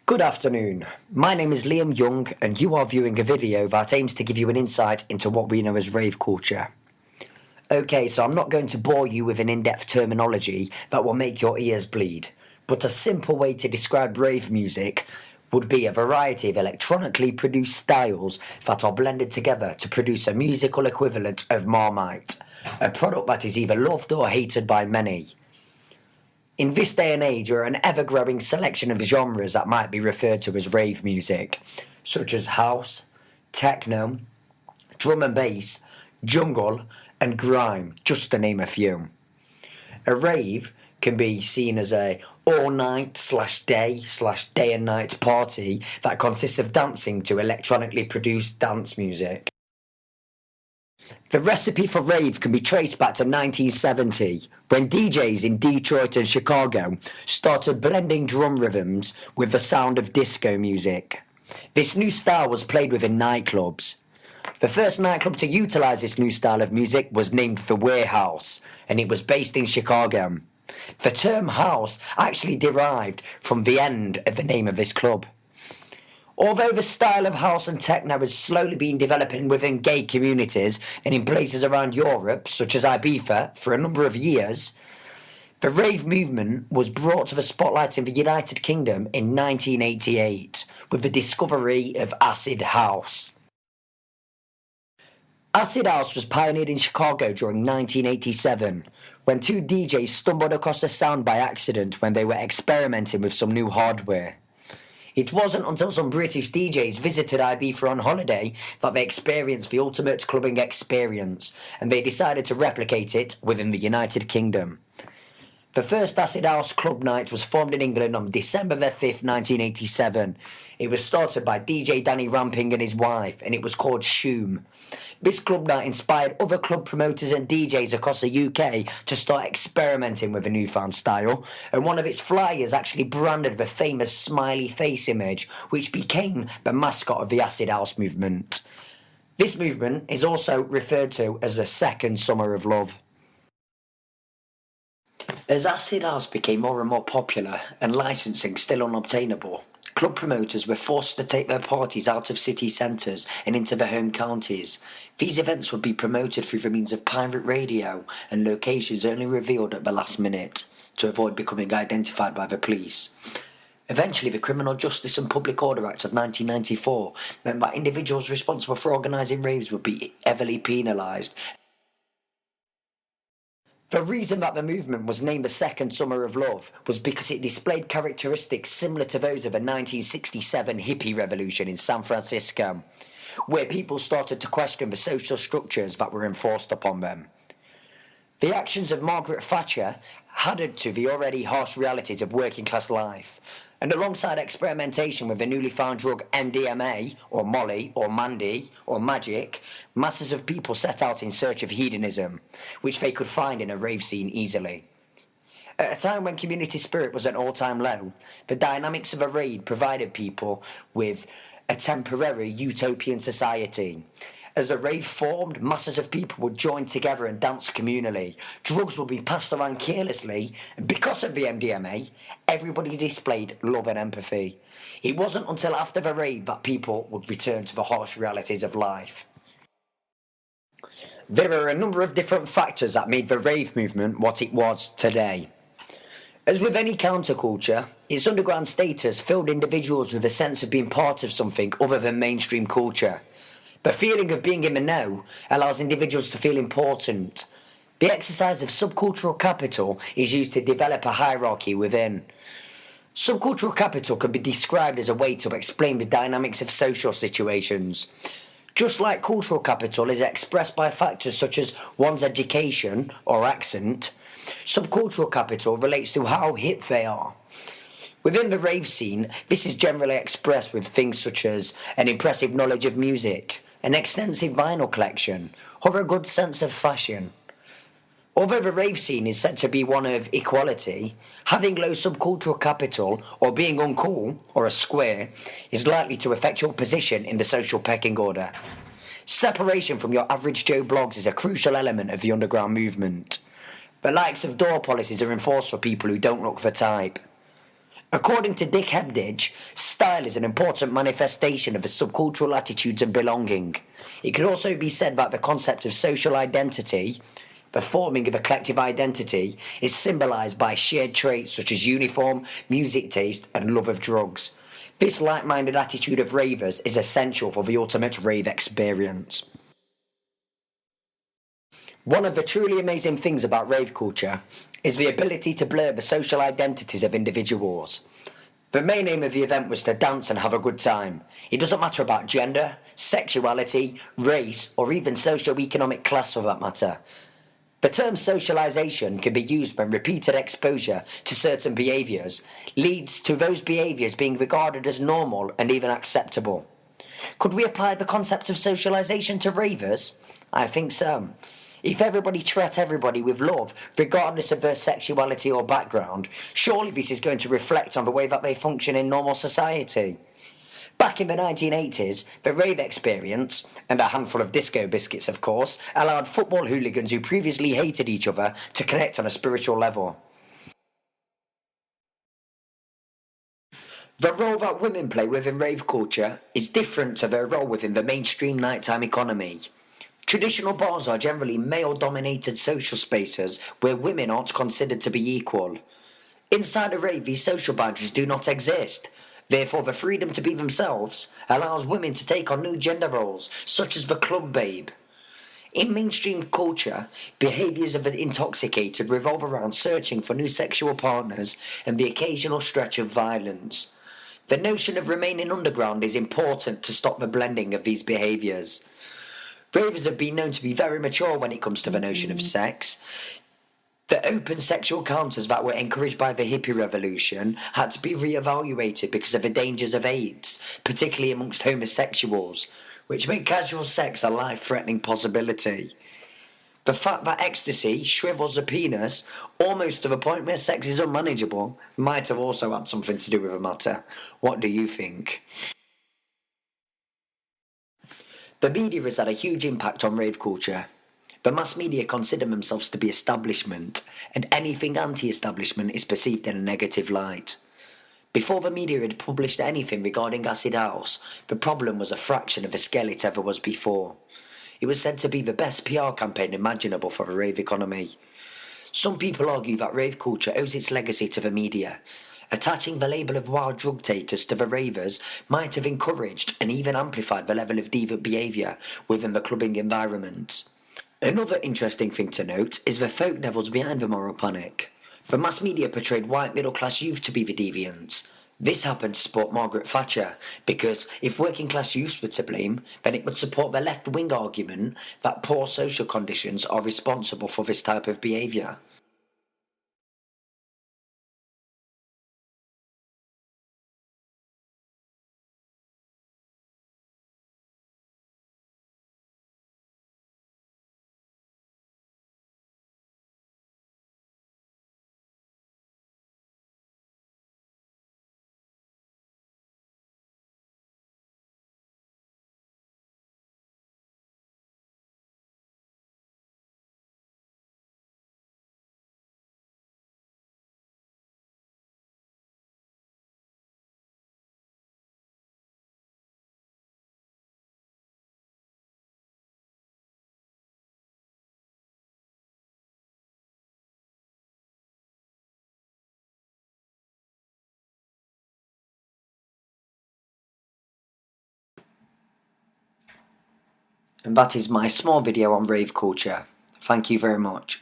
Good afternoon, my name is Liam Young and you are viewing a video that aims to give you an insight into what we know as rave culture. Okay, so I'm not going to bore you with an in-depth terminology that will make your ears bleed, but a simple way to describe rave music would be a variety of electronically produced styles that are blended together to produce a musical equivalent of Marmite, a product that is either loved or hated by many. In this day and age, there are an ever-growing selection of genres that might be referred to as rave music, such as house, techno, drum and bass, jungle, and grime, just to name a few. A rave can be seen as a all-night/day and night party that consists of dancing to electronically produced dance music. The recipe for rave can be traced back to 1970, when DJs in Detroit and Chicago started blending drum rhythms with the sound of disco music. This new style was played with in nightclubs. The first nightclub to utilise this new style of music was named The Warehouse, and it was based in Chicago. The term house actually derived from the end of the name of this club. Although the style of house and techno has slowly been developing within gay communities and in places around Europe, such as Ibiza, for a number of years, the rave movement was brought to the spotlight in the United Kingdom in 1988 with the discovery of acid house. Acid house was pioneered in Chicago during 1987, when two DJs stumbled across the sound by accident when they were experimenting with some new hardware. It wasn't until some British DJs visited Ibiza on holiday that they experienced the ultimate clubbing experience, and they decided to replicate it within the United Kingdom. The first acid house club night was formed in England on December the 5th, 1987. It was started by DJ Danny Ramping and his wife, and it was called Shoom. This club night inspired other club promoters and DJs across the UK to start experimenting with a newfound style, and one of its flyers actually branded the famous smiley face image, which became the mascot of the acid house movement. This movement is also referred to as the second summer of love. As acid house became more and more popular and licensing still unobtainable, club promoters were forced to take their parties out of city centres and into their home counties. These events would be promoted through the means of pirate radio and locations only revealed at the last minute to avoid becoming identified by the police. Eventually, the Criminal Justice and Public Order Act of 1994 meant that individuals responsible for organising raves would be heavily penalised. The reason that the movement was named the Second Summer of Love was because it displayed characteristics similar to those of the 1967 hippie revolution in San Francisco, where people started to question the social structures that were enforced upon them. The actions of Margaret Thatcher added to the already harsh realities of working class life, and alongside experimentation with the newly found drug MDMA, or Molly, or Mandy, or Magic, masses of people set out in search of hedonism, which they could find in a rave scene easily. At a time when community spirit was at an all-time low, the dynamics of a rave provided people with a temporary utopian society. As a rave formed, masses of people would join together and dance communally. Drugs would be passed around carelessly, and because of the MDMA, everybody displayed love and empathy. It wasn't until after the rave that people would return to the harsh realities of life. There are a number of different factors that made the rave movement what it was today. As with any counterculture, its underground status filled individuals with a sense of being part of something other than mainstream culture. The feeling of being in the know allows individuals to feel important. The exercise of subcultural capital is used to develop a hierarchy within. Subcultural capital can be described as a way to explain the dynamics of social situations. Just like cultural capital is expressed by factors such as one's education or accent, subcultural capital relates to how hip they are. Within the rave scene, this is generally expressed with things such as an impressive knowledge of music, an extensive vinyl collection, or a good sense of fashion. Although the rave scene is said to be one of equality, having low subcultural capital or being uncool or a square is likely to affect your position in the social pecking order. Separation from your average Joe blogs is a crucial element of the underground movement. The likes of door policies are enforced for people who don't look the type. According to Dick Hebditch, style is an important manifestation of a subcultural attitude of belonging. It could also be said that the concept of social identity, the forming of a collective identity, is symbolised by shared traits such as uniform, music taste, and love of drugs. This like-minded attitude of ravers is essential for the ultimate rave experience. One of the truly amazing things about rave culture is the ability to blur the social identities of individuals. The main aim of the event was to dance and have a good time. It doesn't matter about gender, sexuality, race, or even socio-economic class for that matter. The term socialisation can be used when repeated exposure to certain behaviours leads to those behaviours being regarded as normal and even acceptable. Could we apply the concept of socialisation to ravers? I think so. If everybody treat everybody with love, regardless of their sexuality or background, surely this is going to reflect on the way that they function in normal society. Back in the 1980s, the rave experience, and a handful of disco biscuits of course, allowed football hooligans who previously hated each other to connect on a spiritual level. The role that women play within rave culture is different to their role within the mainstream nighttime economy. Traditional bars are generally male-dominated social spaces where women aren't considered to be equal. Inside a rave, these social boundaries do not exist. Therefore, the freedom to be themselves allows women to take on new gender roles, such as the club babe. In mainstream culture, behaviours of the intoxicated revolve around searching for new sexual partners and the occasional stretch of violence. The notion of remaining underground is important to stop the blending of these behaviours. Ravers have been known to be very mature when it comes to the notion of sex. The open sexual encounters that were encouraged by the hippie revolution had to be re-evaluated because of the dangers of AIDS, particularly amongst homosexuals, which made casual sex a life-threatening possibility. The fact that ecstasy shrivels a penis almost to the point where sex is unmanageable might have also had something to do with the matter. What do you think? The media has had a huge impact on rave culture. The mass media consider themselves to be establishment, and anything anti-establishment is perceived in a negative light. Before the media had published anything regarding acid house, the problem was a fraction of the scale it ever was before. It was said to be the best PR campaign imaginable for the rave economy. Some people argue that rave culture owes its legacy to the media. Attaching the label of wild drug takers to the ravers might have encouraged and even amplified the level of deviant behaviour within the clubbing environment. Another interesting thing to note is the folk devils behind the moral panic. The mass media portrayed white middle-class youth to be the deviants. This happened to support Margaret Thatcher, because if working-class youths were to blame, then it would support the left-wing argument that poor social conditions are responsible for this type of behaviour. And that is my small video on rave culture. Thank you very much.